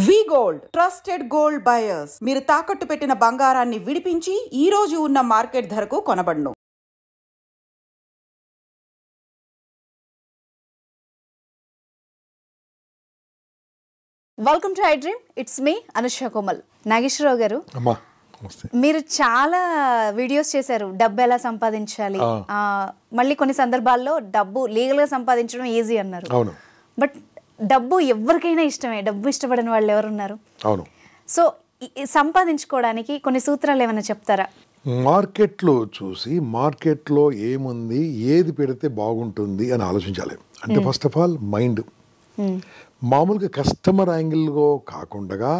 వి gold trusted gold buyers మీరు తాకట్టు పెట్టిన బంగారాన్ని విడిపించి ఈ రోజు ఉన్న మార్కెట్ ధరకు కొనబడును. Welcome to iDream. It's me Anusha Komal. Nageswara Rao garu, మీరు చాలా వీడియోస్ చేశారు డబ్బు ఎలా సంపాదించాలి, మళ్ళీ కొన్ని సందర్భాల్లో డబ్బు లీగల్ గా సంపాదించడం ఈజీ అన్నారు. బట్ డబ్బు ఎవరికైనా ఇష్టమే, డబ్బు ఇష్టపడని వాళ్ళు ఎవరున్నారు? అవును. సో సంపాదించుకోవడానికి కొన్ని సూత్రాలు ఏమైనా చెప్తారా? మార్కెట్లో చూసి మార్కెట్లో ఏముంది, ఏది పెడితే బాగుంటుంది అని ఆలోచించాలి. అంటే ఫస్ట్ ఆఫ్ ఆల్ మైండ్. మామూలుగా కస్టమర్ యాంగిల్లో కాకుండా,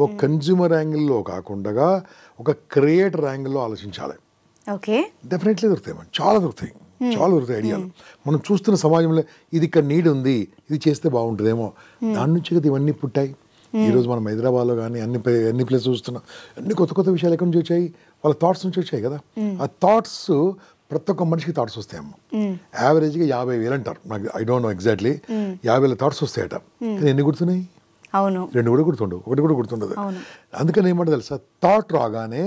ఒక కన్జ్యూమర్ యాంగిల్లో కాకుండా, ఒక క్రియేటర్ యాంగిల్లో ఆలోచించాలి. ఓకే, డెఫినెట్లీ దొరుకుతాయి, చాలా దొరుకుతాయి, చాలా దొరుకుతాయి ఐడియాలు. మనం చూస్తున్న సమాజంలో ఇది ఇక్కడ నీడ్ ఉంది, ఇది చేస్తే బాగుంటుందేమో, దాని నుంచి కదా ఇవన్నీ పుట్టాయి. ఈరోజు మనం హైదరాబాద్లో కానీ అన్ని ప్లేస్ చూస్తున్నాం. అన్ని కొత్త కొత్త విషయాలు ఎక్కడి నుంచి వచ్చాయి? వాళ్ళ థాట్స్ నుంచి వచ్చాయి కదా. ఆ థాట్స్ ప్రతి ఒక్క మనిషికి థాట్స్ వస్తాయమ్మ. యావరేజ్గా 50,000 అంటారు, నాకు I don't know exactly. 50,000 thoughts వస్తాయట. కానీ ఎన్ని గుర్తున్నాయి? అవును, 2 కూడా గుర్తుండవు, 1 కూడా గుర్తుండదు. అందుకని ఏమంటే తెలుసా, థాట్ రాగానే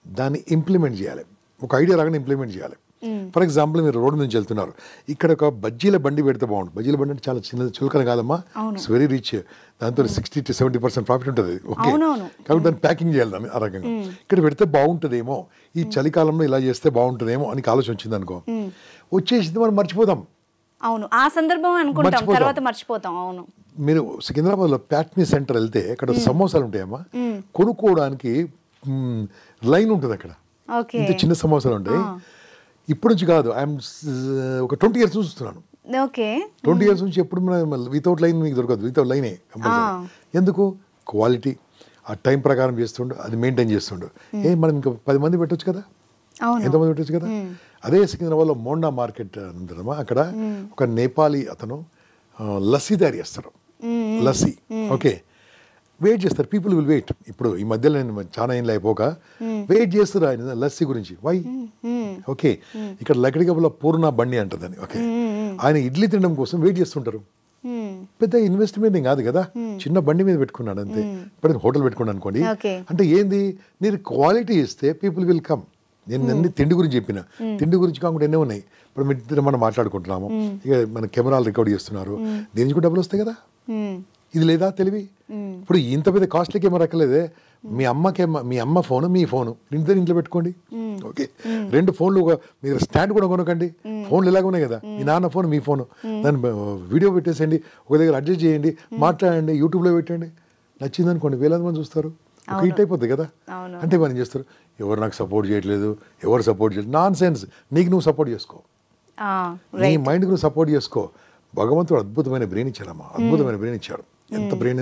దాన్ని ఇంప్లిమెంట్ చేయాలి. ఒక ఐడియా రాగానే ఇంప్లిమెంట్ చేయాలి. ఫర్ ఎగ్జాంపుల్, మీరు రోడ్డు నుంచి వెళ్తున్నారు, ఇక్కడ ఒక బజ్జీల బండి పెడితే బాగుంటుంది. బజ్జీల బండి అంటే చాలా చిన్న చులకన కాదమ్మా, ఇట్స్ వెరీ రిచ్. దాంతో 60 to 70% ప్రాఫిట్ ఉంటుంది. ఓకే, కాబట్టి దాన్ని ప్యాకింగ్ చేయాలి దాన్ని ఆ రకంగా. ఇక్కడ పెడితే బాగుంటుందేమో, ఈ చలికాలంలో ఇలా చేస్తే బాగుంటుందేమో అని ఆలోచన వచ్చింది అనుకో, వచ్చేసింది, మనం మర్చిపోతాం. అవును, ఆ సందర్భం అనుకుంటాం, తర్వాత మర్చిపోతాం. అవును, మీరు సికింద్రాబాద్లో ప్యాట్నీ సెంటర్ వెళ్తే అక్కడ సమోసాలు ఉంటాయమ్మా, కొనుక్కోవడానికి లైన్ ఉంటుంది అక్కడ. ఇంత చిన్న సమోసాలు ఉంటాయి. ఇప్పటి నుంచి కాదు, ఐఎమ్ ఒక 20 years చూస్తున్నాను. ఓకే, 20 years నుంచి ఎప్పుడు వితౌట్ లైన్ మీకు దొరకదు. వితౌట్ లైనే కంపల్సరీ. ఎందుకు? క్వాలిటీ ఆ టైం ప్రకారం చేస్తుండు, అది మెయింటైన్ చేస్తుండు. మనం ఇంకా 10 మంది పెట్టొచ్చు కదా, ఎంతమంది పెట్టొచ్చు కదా. అదే సికింద్రాబాద్లో మోండా మార్కెట్ ఉంటుందమ్మా, అక్కడ ఒక నేపాలీ అతను లస్సీ తయారు చేస్తాడు. లస్సీ, ఓకే, వెయిట్ చేస్తారు. People will wait. ఇప్పుడు ఈ మధ్యలో నేను చాలా ఏం అయిపోక వెయిట్ చేస్తారు ఆయన లస్సీ గురించి. వై? ఓకే, ఇక్కడ లకడిగబుల పూర్ణ బండి అంటుందని. ఓకే, ఆయన ఇడ్లీ తినడం కోసం వెయిట్ చేస్తుంటారు. పెద్ద ఇన్వెస్ట్మెంట్ ఏం కాదు కదా, చిన్న బండి మీద పెట్టుకున్నాడు అంతే. ఇప్పుడు హోటల్ పెట్టుకున్నాను అనుకోండి, అంటే ఏంది, మీరు క్వాలిటీ ఇస్తే పీపుల్ విల్ కమ్. నేను అన్ని తిండి గురించి చెప్పిన, తిండి గురించి కాకుండా ఎన్నో ఉన్నాయి. ఇప్పుడు మనం మాట్లాడుకుంటున్నాము, ఇక మన కెమెరాలు రికార్డ్ చేస్తున్నారు, దీని నుంచి కూడా డబ్బులు వస్తాయి కదా. ఇది లేదా తెలివి? ఇప్పుడు ఇంత పెద్ద కాస్ట్లీ కెమెరా ఎక్కలేదే. మీ అమ్మ ఫోను, మీ ఫోను ఇంట్లో పెట్టుకోండి. ఓకే, 2 ఫోన్లు, మీరు స్టాండ్ కూడా కొనకండి. ఫోన్లు ఎలాగ ఉన్నాయి కదా, మీ నాన్న ఫోన్, మీ ఫోను, దాన్ని వీడియో పెట్టేసేయండి, ఒక దగ్గర అడ్జస్ట్ చేయండి, మాట్లాడండి, యూట్యూబ్లో పెట్టండి. నచ్చింది అనుకోండి, వేలాది మంది చూస్తారు, ఒక హిట్ అయిపోద్ది కదా. అంటే మనం చేస్తారు, ఎవరు నాకు సపోర్ట్ చేయట్లేదు, ఎవరు సపోర్ట్ చేయలేదు, నాన్ సెన్స్. నీకు నువ్వు సపోర్ట్ చేసుకో, నీ మైండ్కి నువ్వు సపోర్ట్ చేసుకో. భగవంతుడు అద్భుతమైన బ్రెయిన్ ఇచ్చాడమ్మా, అద్భుతమైన బ్రెయిన్ ఇచ్చాడు. ఎంత బ్రెయిన్,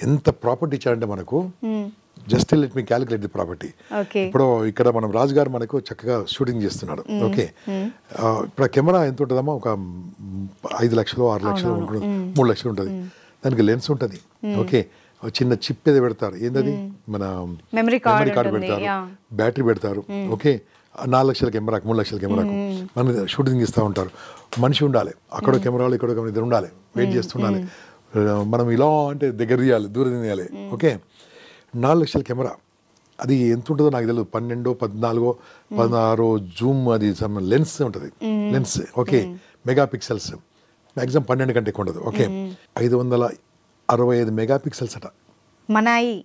ఎంత ప్రాపర్టీ ఇచ్చాడంటే మనకు, just let me calculate the property. ఇప్పుడు ఇక్కడ మనం రాజు గారు మనకు చక్కగా షూటింగ్ చేస్తున్నాడు. ఓకే, ఇప్పుడు కెమెరా ఎంత ఉంటుందమ్మా, ఒక 5 లక్షలు 6 లక్షలు ఉంటుంది, 3 లక్షలు ఉంటుంది. దానికి లెన్స్ ఉంటుంది. ఓకే, చిన్న చిప్ ఏదో పెడతారు, ఏంటది, మన మెమరీ కార్డు పెడతారు, బ్యాటరీ పెడతారు. ఓకే, 4 లక్షల కెమెరాకు, 3 లక్షల కెమెరాకు మన షూటింగ్ ఇస్తూ ఉంటారు. మనిషి ఉండాలి, అక్కడ కెమెరాలు ఇక్కడ ఇద్దరు ఉండాలి, వెయిట్ చేస్తుండాలి. మనం ఇలా అంటే దగ్గర తీయాలి, దూరం తీయాలి. ఓకే, 4 లక్షల కెమెరా, అది ఎంత ఉంటుందో నాకు తెలియదు, 12, 14, 16 జూమ్, అది లెన్స్ ఉంటుంది, lens. Okay, mega pixels, maximum 12 కంటే ఎక్కువ ఉండదు. ఓకే, 565 మెగా పిక్సెల్స్ అట మనయి.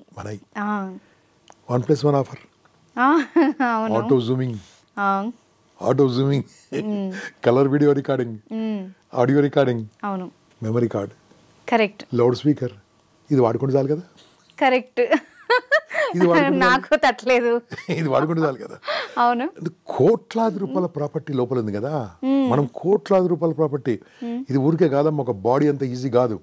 1+1 offer, auto zooming, colour video recording, audio recording, memory card, correct, loud speaker. ఇది వాడుకుంటే చాలు కదా. కరెక్ట్, నాకు తట్టలేదు, ఇది వాడుకుంటే చాలు కదా. అవును, కోట్లాది రూపాయల ప్రాపర్టీ లోపల ఉంది కదా. మనం కోట్లాది రూపాయల ప్రాపర్టీ, ఇది ఊరికే కాదమ్మా, ఒక బాడీ అంత ఈజీ కాదు.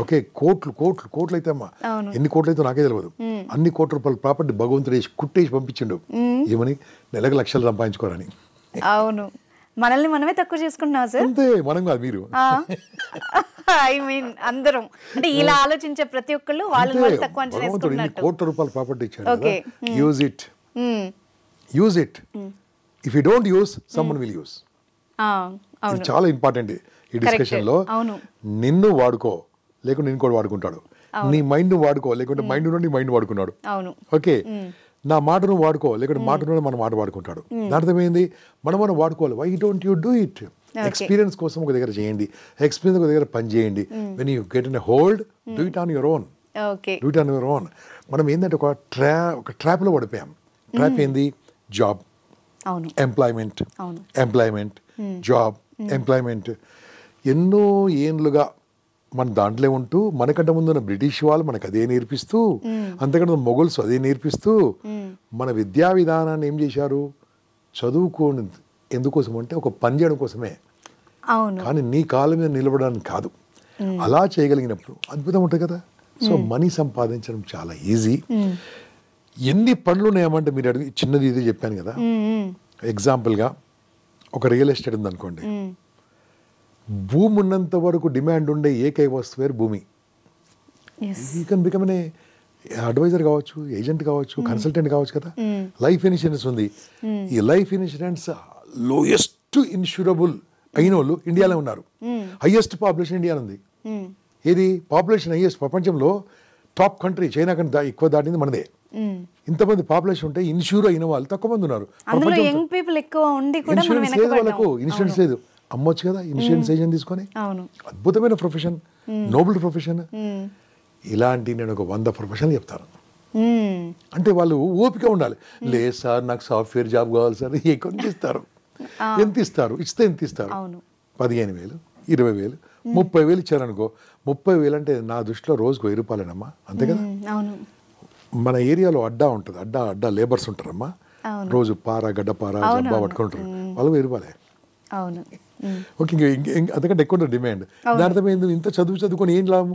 ఓకే, కోట్లు అయితే అమ్మా, ఎన్ని కోట్లు అయితే నాకే తెలియదు. అన్ని కోట్ల రూపాయల ప్రాపర్టీ భగవంతుడు కుట్టేసి పంపించిండు, ఏమని, నెలకు లక్షలు సంపాదించుకోరని. అవును, మనల్ని మనమే తక్కువ చేసుకుంటున్నాం సార్. అంతే, మనం కాదు, మీరు. ఐ మీన్ అందరం, అంటే ఇలా ఆలోచించే ప్రతి ఒక్కళ్ళు వాళ్ళని తక్కువ అంచనా వేసుకుంటున్నారు. కోట్ల రూపాయల ప్రాపర్టీ ఇచ్చారు, use it. If you don't use, someone will use. ఇది చాలా ఇంపార్టెంట్ ఈ డిస్కషన్ లో. నిన్ను వాడుకో, లేకుంటే నేను కూడా వాడుకుంటాడు. నీ మైండ్ వాడుకో, లేకుంటే మైండ్ నుండి మైండ్ వాడుకున్నాడు. అవును. ఓకే, నా మాటను వాడుకో, లేకుంటే మాట నుండి మన మాట వాడుకుంటాడు. దాని అర్థమైంది, మనం వాడుకోవాలి. Why don't you do it? Experience కోసం ఒక దగ్గర చేయండి, ఎక్స్పీరియన్స్ ఒక దగ్గర పని చేయండి. When you get in a hold, do it on your own. Do it on your own. మనం ఏంటంటే ఒక ట్రాప్లో పడిపోయాం. ట్రాప్ ఏంది? Job, employment, job, employment. ఎన్నో ఏండ్లుగా మన దాంట్లో ఉంటూ, మనకంటే ముందున్న బ్రిటిష్ వాళ్ళు మనకు అదే నేర్పిస్తూ, అంతకంటే మొఘల్స్ అదే నేర్పిస్తూ, మన విద్యా విధానాన్ని ఏం చేశారు? చదువుకోని ఎందుకోసం అంటే ఒక పని చేయడం కోసమే, కానీ నీ కాళ్ళ మీద నిలబడడానికి కాదు. అలా చేయగలిగినప్పుడు అద్భుతం ఉంటుంది కదా. సో మనీ సంపాదించడం చాలా ఈజీ. ఎన్ని పనులు ఉన్నాయమంటే మీరు అడిగి, చిన్నది ఇదే చెప్పాను కదా. ఎగ్జాంపుల్గా ఒక రియల్ ఎస్టేట్ ఉందనుకోండి, భూమి ఉన్నంత వరకు డిమాండ్ ఉండే ఏకైక వస్తువే భూమి. You can become a advisor కావచ్చు, ఏజెంట్ కావచ్చు, కన్సల్టెంట్ కావచ్చు కదా. లైఫ్ ఇన్సూరెన్స్ ఉంది. ఈ లైఫ్ ఇన్సూరెన్స్ లోయెస్ట్ ఇన్సూరబుల్ అయిన వాళ్ళు ఇండియాలో ఉన్నారు. హైయెస్ట్ పాపులేషన్ ఇండియాలో ఉంది. ఏది పాపులేషన్ హైయెస్ట్? ప్రపంచంలో టాప్ కంట్రీ చైనా కంటే ఎక్కువ దాటింది మనదే. ఇంతమంది పాపులేషన్ ఉంటే ఇన్సూర్ అయిన వాళ్ళు తక్కువ మంది ఉన్నారు. ఇన్సూరెన్స్ లేదు వాళ్ళకు, ఇన్సూరెన్స్ లేదు. అమ్మొచ్చు కదా ఇన్సూరెన్స్ ఏజెంట్ తీసుకొని. అద్భుతమైన ప్రొఫెషన్, నోబుల్ ప్రొఫెషన్. ఇలాంటి నేను ఒక 100 ప్రొఫెషన్లు చెప్తాను. అంటే వాళ్ళు ఓపిక ఉండాలి. లేదు సార్ నాకు సాఫ్ట్వేర్ జాబ్ కావాలి సార్, ఎక్కువ ఇస్తారు. ఎంత ఇస్తారు? ఇస్తే ఎంత ఇస్తారు? 15,000, 20,000, 30,000 ఇచ్చారనుకో. 30,000 అంటే నా దృష్టిలో రోజుకు 1000 రూపాయలేనమ్మా, అంతే కదా. మన ఏరియాలో అడ్డా ఉంటుంది, అడ్డా లేబర్స్ ఉంటారమ్మా. రోజు గడ్డపార జబ్బా పట్టుకుంటారు, వాళ్ళు 1000 రూపాయలే. ఓకే, అంతకంటే ఎక్కువ డిమాండ్. దాని అర్థమైంది, ఇంత చదువుకొని ఏం లాభం?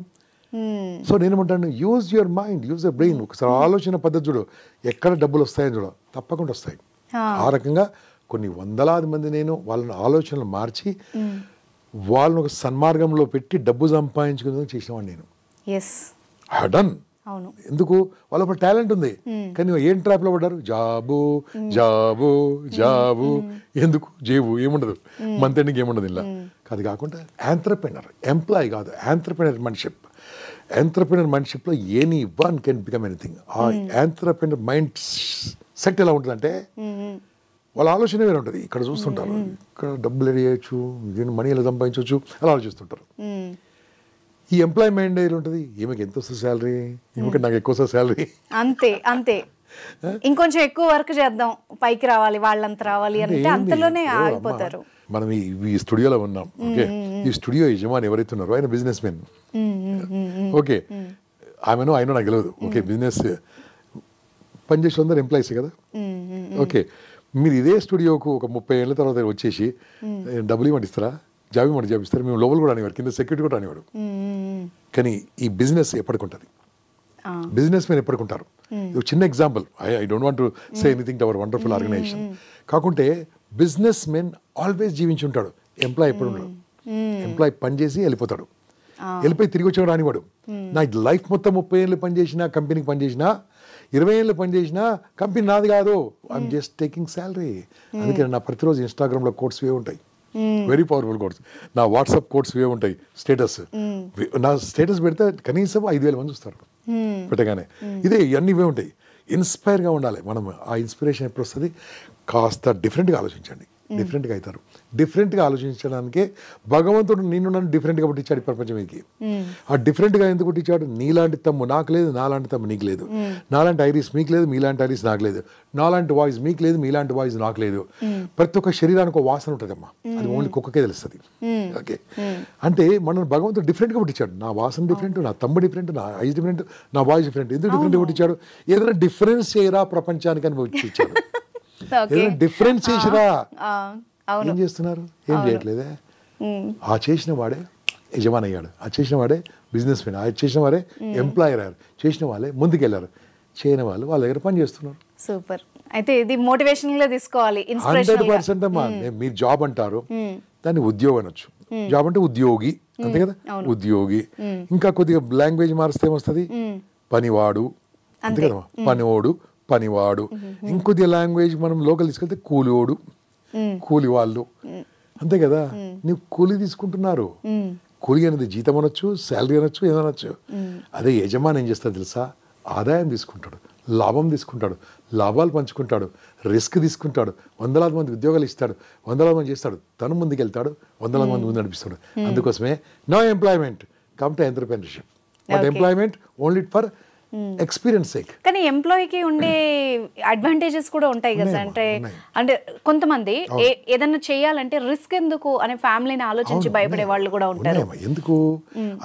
సో నేనేమంటాను, use your mind, use your brain. ఒకసారి ఆలోచన పద్ధతి చూడు, ఎక్కడ డబ్బులు వస్తాయని చూడ, తప్పకుండా వస్తాయి. ఆ రకంగా కొన్ని వందలాది మంది నేను వాళ్ళని ఆలోచనలు మార్చి వాళ్ళని ఒక సన్మార్గంలో పెట్టి డబ్బు సంపాదించుకునే చేసినవాడిని నేను. డన్. ఎందుకు? వాళ్ళ టాలెంట్ ఉంది, కానీ ఏం ట్రాప్లో పడ్డారు? Job job job. ఎందుకు? జేబు ఏముండదు, మంత్ ఎండింగ్ ఏముండదు ఇలా. అది కాకుండా ఆంట్రప్రెనర్, ఎంప్లాయ్ కాదు, ఆంట్రప్రెనర్ మన్షిప్లో any one can become anything. ఆ ఆంట్రప్రెనర్ మైండ్ సెట్ ఎలా ఉంటుందంటే, వాళ్ళ ఆలోచన వేరే ఉంటుంది. ఇక్కడ చూస్తుంటారు, ఇక్కడ డబ్బులు రెడీ చేయొచ్చు, మనీ ఎలా సంపాదించవచ్చు అలా ఆలోచిస్తుంటారు. ఈ ఎంప్లాయ్ మైండ్ ఏది ఉంటుంది, ఈమెకి ఎంత వస్తుంది శాలరీ, ఈమెకి నాకు ఎక్కువ వస్తుంది శాలరీ, అంతే ఇంకొంచెం ఎక్కువ వర్క్ చేద్దాం, పైకి రావాలి, వాళ్ళంతా రావాలి అంటే అంతలోనే ఆగిపోతారు. మనం ఈ స్టూడియోలో ఉన్నాం. ఓకే, ఈ స్టూడియో యజమాని ఎవరైతే ఉన్నారో ఆయన బిజినెస్ మెన్. ఓకే, ఆయన నాకు తెలియదు. ఓకే, బిజినెస్ పనిచేసే అందరు ఎంప్లాయీస్ కదా. ఓకే, మీరు ఇదే స్టూడియోకు ఒక 30 ఏళ్ళ తర్వాత వచ్చేసి డబ్బులు ఇవ్వండి ఇస్తారా, జాబ్ ఇవ్వండి జాబ్ ఇస్తారు, మేము లోపల కూడా అనేవారు, కింద సెక్యూరిటీ కూడా అనేవాడు. కానీ ఈ బిజినెస్ ఎప్పటికుంటుంది, బిజినెస్ మెన్ ఎప్పటికుంటారు. చిన్న example, I don't want to say anything to our wonderful organization. కాకుంటే బిజినెస్ మెన్ ఆల్వేస్ జీవించి ఉంటాడు, ఎంప్లాయ్ ఎప్పుడు ఉంటాడు. ఎంప్లాయ్ పనిచేసి వెళ్ళిపోతాడు, వెళ్ళిపోయి తిరిగి వచ్చాడు రానివాడు. నా లైఫ్ మొత్తం 30 ఏళ్ళు పనిచేసినా, కంపెనీకి పనిచేసినా, 20 ఏళ్ళు పనిచేసినా కంపెనీ నాది కాదు, ఐఎమ్ జస్ట్ టేకింగ్ శాలరీ. అందుకే నా ప్రతిరోజు ఇన్స్టాగ్రామ్లో కోట్స్ వే ఉంటాయి, వెరీ పవర్ఫుల్ కోట్స్. నా వాట్సాప్ కోట్స్ వే ఉంటాయి, స్టేటస్. నా స్టేటస్ పెడితే కనీసం 5,000 మంది చూస్తారు పెట్టగానే. ఇదే ఇవన్నీ ఇవే ఉంటాయి. ఇన్స్పైర్గా ఉండాలి మనం. ఆ ఇన్స్పిరేషన్ ఎప్పుడు వస్తుంది? కాస్త డిఫరెంట్గా ఆలోచించండి, డిఫరెంట్గా అవుతారు. డిఫరెంట్గా ఆలోచించడానికే భగవంతుడు నన్ను డిఫరెంట్గా పుట్టించాడు ఈ ప్రపంచానికి. ఆ డిఫరెంట్గా ఎందుకు పుట్టించాడు? నీలాంటి తమ్ము నాకు లేదు, నాలాంటి తమ్ము నీకు లేదు, నాలాంటి ఐరిస్ మీకు లేదు, మీలాంటి ఐరిస్ నాకు లేదు, నాలాంటి వాయిస్ మీకు లేదు, మీలాంటి వాయిస్ నాకు లేదు. ప్రతి ఒక్క శరీరానికి ఒక వాసన ఉంటుందమ్మా, అది ఓన్లీ కుక్కకే తెలుస్తుంది. ఓకే, అంటే మనం భగవంతుడు డిఫరెంట్గా పుట్టించాడు. నా వాసన డిఫరెంట్, నా తమ్ము డిఫరెంట్, నా ఐస్ డిఫరెంట్, నా వాయిస్ డిఫరెంట్. ఎందుకు డిఫరెంట్గా పుట్టించాడు? ఏదైనా డిఫరెన్స్ చేయరా ప్రపంచానికి అని పుట్టించాడు. ఏదైనా డిఫరెన్స్ చేసిరా. ఏం చేస్తున్నారు? ఏం చేయట్లేదే. ఆ చేసిన వాడే యజమాని అయ్యాడు, ఆ చేసిన వాడే బిజినెస్ మెన్, ఆ చేసిన వారే ఎంప్లాయర్ అయ్యారు, చేసిన వాళ్ళే ముందుకెళ్ళారు, చేయని వాళ్ళు వాళ్ళ దగ్గర పని చేస్తున్నారు. సూపర్. అయితే ఇది మోటివేషన్ గా తీసుకోవాలి. 100% అమ్మా. మీరు జాబ్ అంటారు, దాన్ని ఉద్యోగం అనొచ్చు. జాబ్ అంటే ఉద్యోగి, అంతే కదా, ఉద్యోగి. ఇంకా కొద్దిగా లాంగ్వేజ్ మారిస్తే ఏమొస్తుంది? పనివాడు, అంతే కదా, పనివాడు, పనివాడు. ఇంకొద్దిగా లాంగ్వేజ్ మనం లోకల్ తీసుకెళ్తే కూలివాడు, కూలి వాళ్ళు, అంతే కదా. నువ్వు కూలి తీసుకుంటున్నారు, కూలి అనేది జీతం అనొచ్చు, శాలరీ అనొచ్చు, ఏదనొచ్చు. అదే యజమాని ఏం చేస్తాడు తెలుసా, ఆదాయం తీసుకుంటాడు, లాభం తీసుకుంటాడు, లాభాలు పంచుకుంటాడు, రిస్క్ తీసుకుంటాడు, వందలాది మంది ఉద్యోగాలు ఇస్తాడు, వందలాది మంది చేస్తాడు, తను ముందుకు వెళ్తాడు, వందలాది మంది ముందు నడిపిస్తాడు. అందుకోసమే no employment come to entrepreneurship, but employment only for experience sake. కానీ ఎంప్లాయీకి ఉండే అడ్వాంటేజెస్ కూడా ఉంటాయి కదా సార్. అంటే కొంతమంది ఏదన్నా చేయాలంటే రిస్క్ ఎందుకు అనే ఫ్యామిలీని ఆలోచించి భయపడే వాళ్ళు కూడా ఉంటారు. ఎందుకు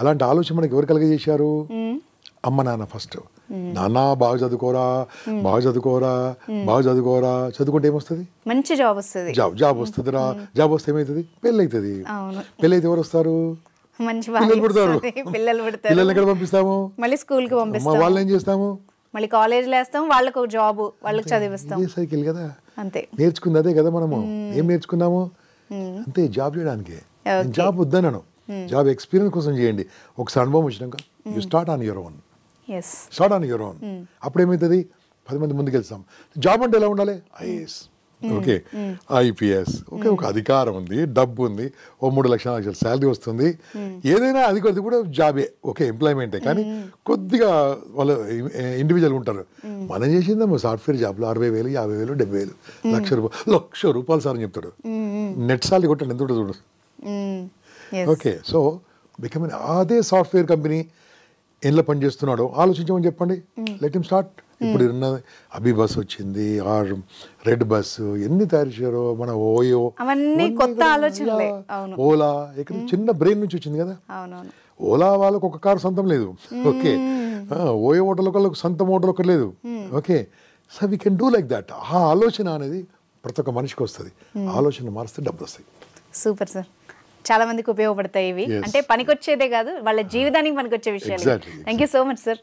అలాంటి ఆలోచన మనకి ఎవరు కలగజేశారు? అమ్మ నాన్న ఫస్ట్. నాన్న బాగా చదువుకోరా, బాగా చదువుకోరా, బాగా చదువుకోరా, చదువుకుంటే ఏమొస్తుంది? మంచి జాబ్ వస్తుంది. జాబ్ వస్తుందిరా. జాబ్ వస్తే ఏమవుతుంది? పెళ్ళి అవుతుంది. పెళ్ళి అయితే ఎవరు వస్తారు? మంచి పిల్లలు పుడతారు. పిల్లల్ని ఎక్కడ పంపిస్తాము? మళ్ళీ స్కూల్ కి పంపిస్తాము. వాళ్ళని ఏం చేస్తాము? మళ్ళీ కాలేజ్ లో వేస్తాం, వాళ్ళకు జాబ్, వాళ్ళకి చదివిస్తాం. సైకిల్ కదా అంతే. నేర్చుకుంది అదే కదా మనము. ఏం నేర్చుకున్నాము? అంతే, జాబ్ చేయడానికి. జాబ్ వద్దనను, జాబ్ ఎక్స్పీరియన్స్ కోసం చేయండి. ఒకసారి అనుభవం వచ్చినాక you start on your own. Start on your own. అప్పుడు ఏమవుతుంది? 10 మంది ముందుకు వెళ్తాం. జాబ్ అంటే ఎలా ఉండాలి? ఐఏఎస్, ఓకే, ఐపీఎస్, ఓకే, ఒక అధికారం ఉంది, డబ్బు ఉంది, ఓ 3 లక్షల శాలరీ వస్తుంది. ఏదైనా అది కూడా జాబే, ఓకే, ఎంప్లాయ్మెంటే. కానీ కొద్దిగా వాళ్ళు ఇండివిజువల్ ఉంటారు. మనం చేసిందేమో సాఫ్ట్వేర్ జాబ్లో 60,000, 50,000, 70,000, ₹1,00,000 సార్ అని చెప్తాడు. నెట్ సాలరీ కొట్టండి ఎంత ఉంటుంది చూడు. ఓకే, సో బికమింగ్ అదే సాఫ్ట్వేర్ కంపెనీ ఎందులో పనిచేస్తున్నాడో ఆలోచించమని చెప్పండి. Let him start. ఇప్పుడు ఉన్న అభి బస్ వచ్చింది, ఆర్ రెడ్ బస్సు, ఎన్ని తయారు చేశారో. మన ఓయో, అవన్నీ కొత్త ఆలోచనలే. ఓలా ఇక్కడ చిన్న బ్రెయిన్ నుంచి వచ్చింది కదా. ఓలా వాళ్ళకు ఒక కారు సొంతం లేదు, ఓకే. ఓయో హోటల్ వాళ్ళకు సొంతం హోటల్ ఒకటి లేదు, okay. So we can do like that. ఆ ఆలోచన అనేది ప్రతి ఒక్క మనిషికి వస్తుంది. ఆలోచన మారిస్తే డబ్బులు వస్తాయి. సూపర్ సార్, చాలా మందికి ఉపయోగపడతాయి ఇవి. అంటే పనికొచ్చేదే కాదు, వాళ్ళ జీవితానికి పనికొచ్చే విషయాలు. Thank you so much sir.